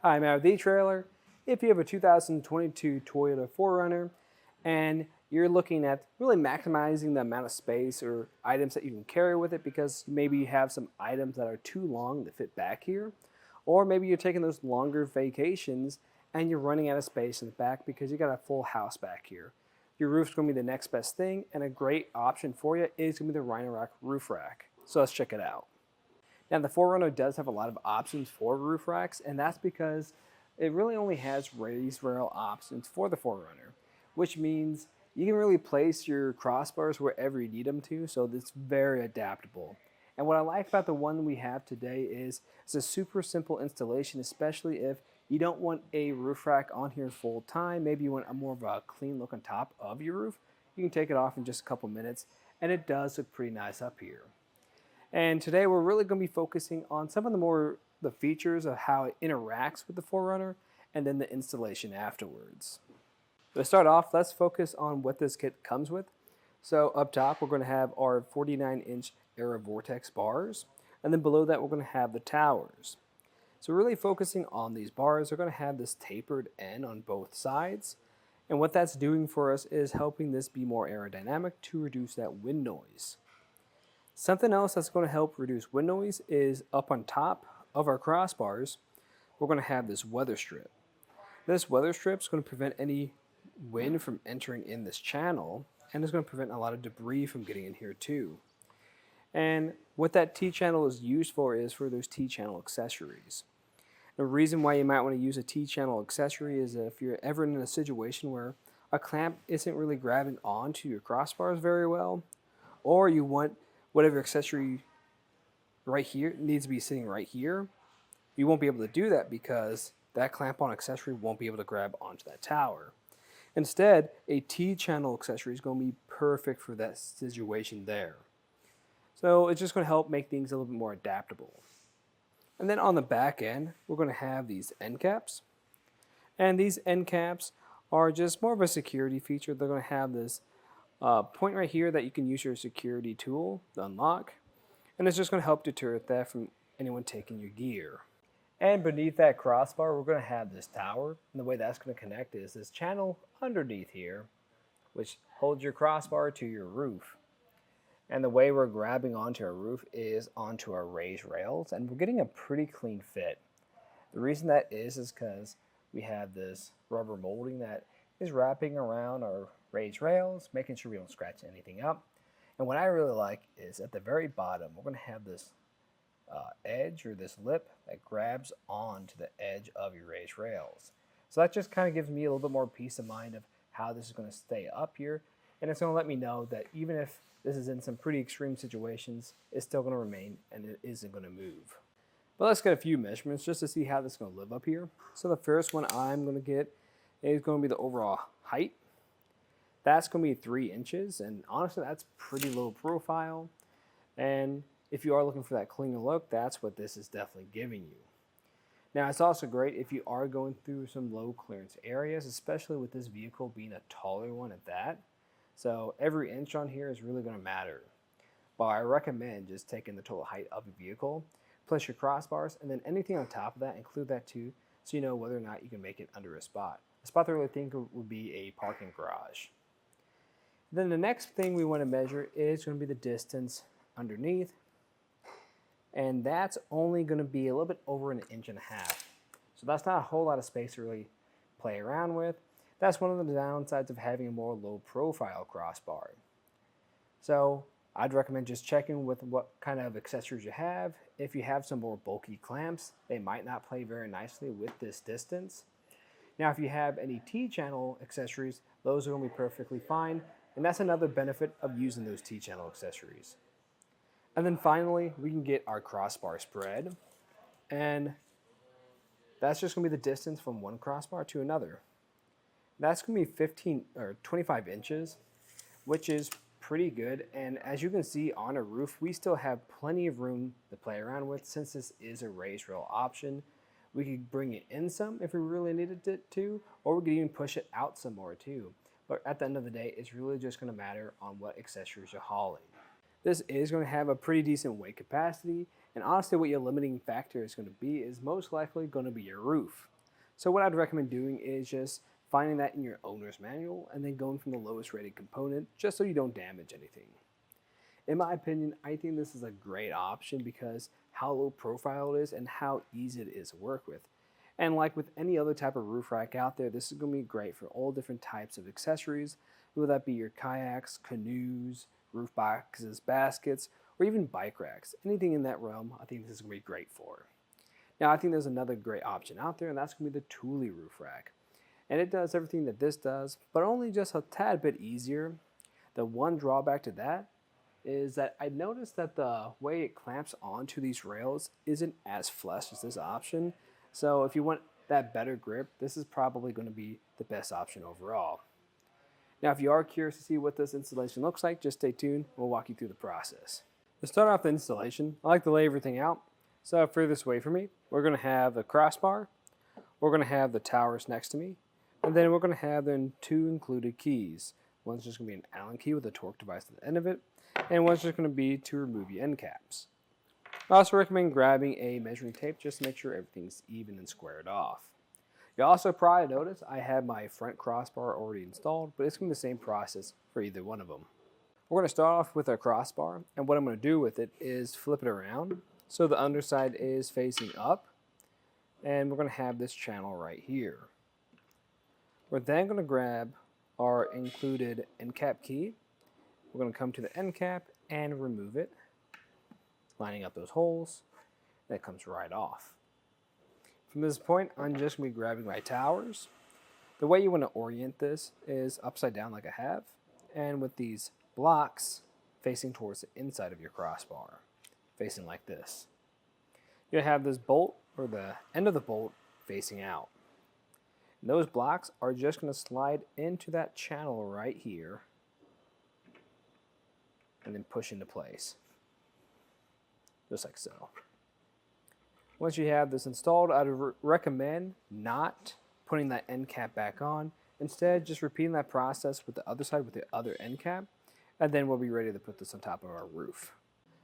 Hi, I'm out of the trailer. If you have a 2022 Toyota 4Runner and you're looking at really maximizing the amount of space or items that you can carry with it because maybe you have some items that are too long to fit back here, or maybe you're taking those longer vacations and you're running out of space in the back because you got a full house back here. Your roof's going to be the next best thing, and a great option for you is going to be the Rhino Rack Roof Rack. So let's check it out. Now the 4Runner does have a lot of options for roof racks, and that's because it really only has raised rail options for the 4Runner, which means you can really place your crossbars wherever you need them to, so it's very adaptable. And what I like about the one we have today is it's a super simple installation, especially if you don't want a roof rack on here full time. Maybe you want a more of a clean look on top of your roof. You can take it off in just a couple minutes, and it does look pretty nice up here. And today we're really going to be focusing on some of the features of how it interacts with the 4Runner and then the installation afterwards. To start off, let's focus on what this kit comes with. So up top we're going to have our 49-inch Aero Vortex bars, and then below that we're going to have the towers. So really focusing on these bars, they're going to have this tapered end on both sides, and what that's doing for us is helping this be more aerodynamic to reduce that wind noise. Something else that's going to help reduce wind noise is up on top of our crossbars, we're going to have this weather strip. This weather strip is going to prevent any wind from entering in this channel, and it's going to prevent a lot of debris from getting in here too. And what that T-channel is used for is for those T-channel accessories. The reason why you might want to use a T-channel accessory is if you're ever in a situation where a clamp isn't really grabbing onto your crossbars very well, or you want whatever accessory right here needs to be sitting right here, you won't be able to do that because that clamp-on accessory won't be able to grab onto that tower. Instead, a T-channel accessory is going to be perfect for that situation there. So it's just going to help make things a little bit more adaptable. And then on the back end, we're going to have these end caps. And these end caps are just more of a security feature. They're going to have this point right here that you can use your security tool to unlock, and it's just going to help deter theft from anyone taking your gear. And beneath that crossbar we're going to have this tower, and the way that's going to connect is this channel underneath here, which holds your crossbar to your roof. And the way we're grabbing onto our roof is onto our raised rails, and we're getting a pretty clean fit. The reason that is because we have this rubber molding that is wrapping around our raised rails, making sure we don't scratch anything up. And what I really like is at the very bottom, we're going to have this edge or this lip that grabs onto the edge of your raised rails. So that just kind of gives me a little bit more peace of mind of how this is going to stay up here. And it's going to let me know that even if this is in some pretty extreme situations, it's still going to remain and it isn't going to move. But let's get a few measurements just to see how this is going to live up here. So the first one I'm going to get is going to be the overall height. That's going to be 3 inches, and honestly that's pretty low profile. And if you are looking for that cleaner look, that's what this is definitely giving you. Now it's also great if you are going through some low clearance areas, especially with this vehicle being a taller one at that. So every inch on here is really going to matter. But I recommend just taking the total height of your vehicle, plus your crossbars, and then anything on top of that, include that too, so you know whether or not you can make it under a spot. A spot that I really think would be a parking garage. Then the next thing we want to measure is going to be the distance underneath, and that's only going to be a little bit over 1.5 inches. So that's not a whole lot of space to really play around with. That's one of the downsides of having a more low profile crossbar. So I'd recommend just checking with what kind of accessories you have. If you have some more bulky clamps, they might not play very nicely with this distance. Now if you have any T-channel accessories, those are going to be perfectly fine, and that's another benefit of using those T-channel accessories. And then finally, we can get our crossbar spread, and that's just going to be the distance from one crossbar to another. That's going to be 15 or 25 inches, which is pretty good. And as you can see on a roof, we still have plenty of room to play around with since this is a raised rail option. We could bring it in some if we really needed it to, or we could even push it out some more too. But at the end of the day, it's really just going to matter on what accessories you're hauling. This is going to have a pretty decent weight capacity, and honestly what your limiting factor is going to be is most likely going to be your roof. So what I'd recommend doing is just finding that in your owner's manual and then going from the lowest rated component just so you don't damage anything. In my opinion, I think this is a great option because how low profile it is and how easy it is to work with. And like with any other type of roof rack out there, this is going to be great for all different types of accessories, whether that be your kayaks, canoes, roof boxes, baskets, or even bike racks. Anything in that realm, I think this is going to be great for. Now, I think there's another great option out there, and that's going to be the Thule roof rack. And it does everything that this does, but only just a tad bit easier. The one drawback to that is that I noticed that the way it clamps onto these rails isn't as flush as this option. So if you want that better grip, this is probably going to be the best option overall. Now, if you are curious to see what this installation looks like, just stay tuned. We'll walk you through the process. To start off the installation, I like to lay everything out. So furthest away from me, we're going to have the crossbar, we're going to have the towers next to me, and then we're going to have then two included keys. One's just going to be an Allen key with a torque device at the end of it, and one's just going to be to remove your end caps. I also recommend grabbing a measuring tape just to make sure everything's even and squared off. You'll also probably notice I have my front crossbar already installed, but it's going to be the same process for either one of them. We're going to start off with our crossbar, and what I'm going to do with it is flip it around so the underside is facing up, and we're going to have this channel right here. We're then going to grab our included end cap key. We're going to come to the end cap and remove it, lining up those holes. That comes right off. From this point, I'm just going to be grabbing my towers. The way you want to orient this is upside down like I have, and with these blocks facing towards the inside of your crossbar, facing like this. You'll have this bolt, or the end of the bolt, facing out. And those blocks are just going to slide into that channel right here, and then push into place, just like so. Once you have this installed, I'd recommend not putting that end cap back on. Instead, just repeating that process with the other side with the other end cap, and then we'll be ready to put this on top of our roof.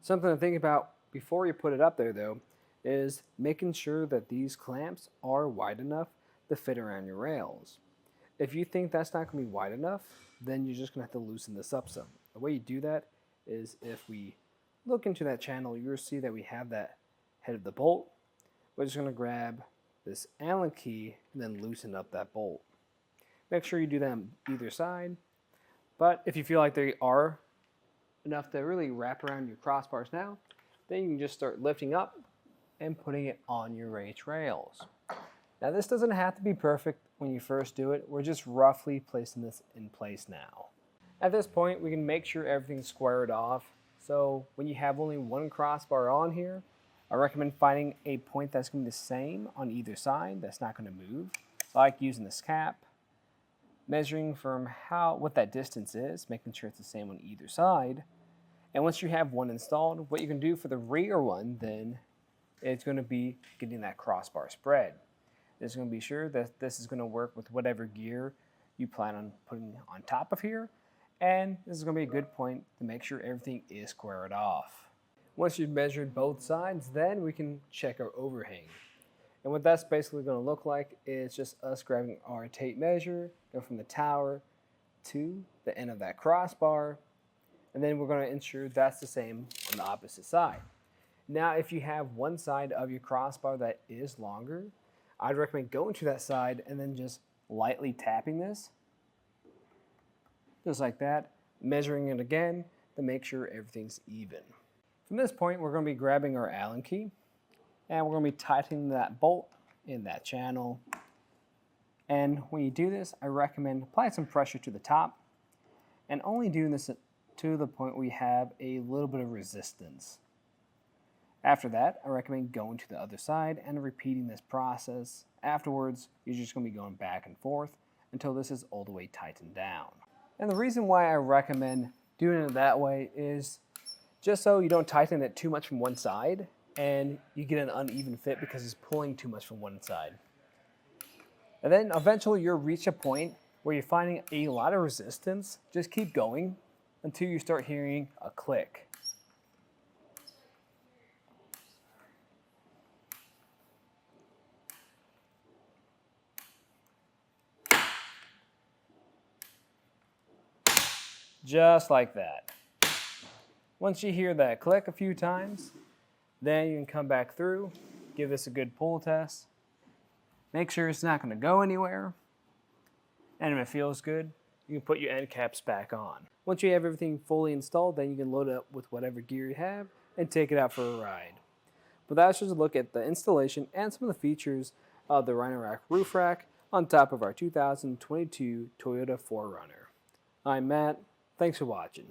Something to think about before you put it up there though, is making sure that these clamps are wide enough to fit around your rails. If you think that's not going to be wide enough, then you're just going to have to loosen this up some. The way you do that is if we look into that channel, you'll see that we have that head of the bolt. We're just going to grab this Allen key and then loosen up that bolt. Make sure you do that on either side, but if you feel like they are enough to really wrap around your crossbars now, then you can just start lifting up and putting it on your raised rails. Now this doesn't have to be perfect when you first do it, we're just roughly placing this in place now. At this point, we can make sure everything's squared off, so when you have only one crossbar on here, I recommend finding a point that's going to be the same on either side, that's not going to move. So I like using this cap, measuring from what that distance is, making sure it's the same on either side. And once you have one installed, what you can do for the rear one then is going to be getting that crossbar spread. This is going to be sure that this is going to work with whatever gear you plan on putting on top of here. And this is going to be a good point to make sure everything is squared off. Once you've measured both sides, then we can check our overhang. And what that's basically going to look like is just us grabbing our tape measure, go from the tower to the end of that crossbar, and then we're going to ensure that's the same on the opposite side. Now, if you have one side of your crossbar that is longer, I'd recommend going to that side and then just lightly tapping this, just like that, measuring it again to make sure everything's even. From this point, we're going to be grabbing our Allen key, and we're going to be tightening that bolt in that channel. And when you do this, I recommend applying some pressure to the top, and only doing this to the point where you have a little bit of resistance. After that, I recommend going to the other side and repeating this process. Afterwards, you're just going to be going back and forth until this is all the way tightened down. And the reason why I recommend doing it that way is just so you don't tighten it too much from one side and you get an uneven fit because it's pulling too much from one side. And then eventually you'll reach a point where you're finding a lot of resistance. Just keep going until you start hearing a click. just like that. Once you hear that click a few times, then you can come back through, give this a good pull test, make sure it's not going to go anywhere, and if it feels good, you can put your end caps back on. Once you have everything fully installed, then you can load it up with whatever gear you have and take it out for a ride. But that's just a look at the installation and some of the features of the Rhino Rack Roof Rack on top of our 2022 Toyota 4Runner. I'm Matt. Thanks for watching.